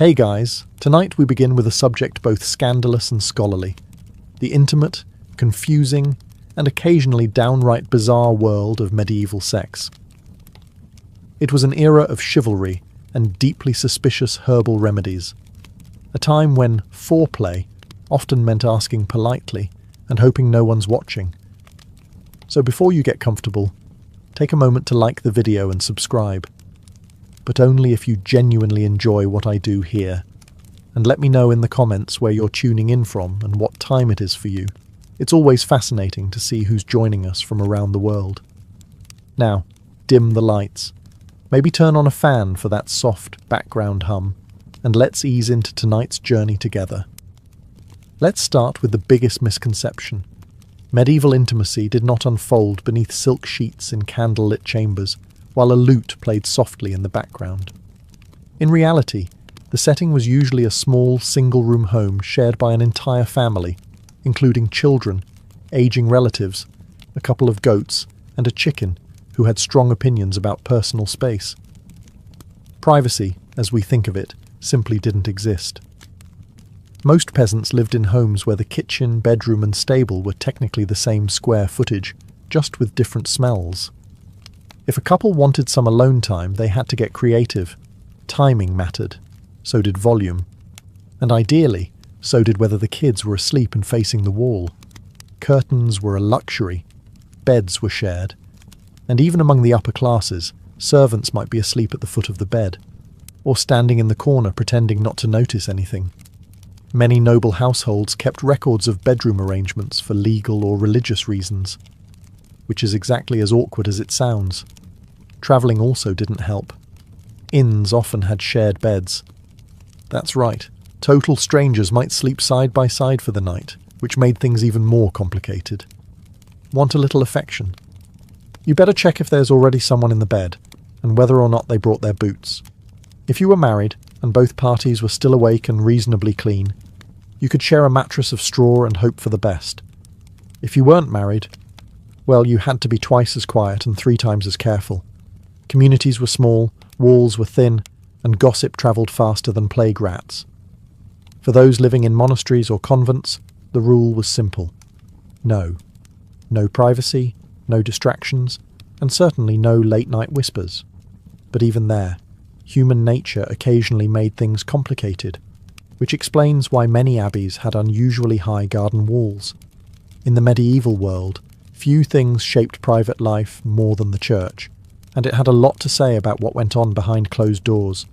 Hey guys, tonight we begin with a subject both scandalous and scholarly, the intimate, confusing, and occasionally downright bizarre world of medieval sex. It was an era of chivalry and deeply suspicious herbal remedies, a time when foreplay often meant asking politely and hoping no one's watching. So before you get comfortable, take a moment to like the video and subscribe, but only if you genuinely enjoy what I do here. And let me know in the comments where you're tuning in from and what time it is for you. It's always fascinating to see who's joining us from around the world. Now, dim the lights. Maybe turn on a fan for that soft background hum, and let's ease into tonight's journey together. Let's start with the biggest misconception. Medieval intimacy did not unfold beneath silk sheets in candlelit chambers, while a lute played softly in the background. In reality, the setting was usually a small, single-room home shared by an entire family, including children, aging relatives, a couple of goats, and a chicken who had strong opinions about personal space. Privacy, as we think of it, simply didn't exist. Most peasants lived in homes where the kitchen, bedroom, and stable were technically the same square footage, just with different smells. If a couple wanted some alone time, they had to get creative. Timing mattered. So did volume. And ideally, so did whether the kids were asleep and facing the wall. Curtains were a luxury. Beds were shared. And even among the upper classes, servants might be asleep at the foot of the bed, or standing in the corner pretending not to notice anything. Many noble households kept records of bedroom arrangements for legal or religious reasons, which is exactly as awkward as it sounds. Travelling also didn't help. Inns often had shared beds. That's right, total strangers might sleep side by side for the night, which made things even more complicated. Want a little affection? You better check if there's already someone in the bed, and whether or not they brought their boots. If you were married, and both parties were still awake and reasonably clean, you could share a mattress of straw and hope for the best. If you weren't married, well, you had to be twice as quiet and 3 times as careful. Communities were small, walls were thin, and gossip travelled faster than plague rats. For those living in monasteries or convents, the rule was simple. No. No privacy, no distractions, and certainly no late-night whispers. But even there, human nature occasionally made things complicated, which explains why many abbeys had unusually high garden walls. In the medieval world, few things shaped private life more than the church, and it had a lot to say about what went on behind closed doors.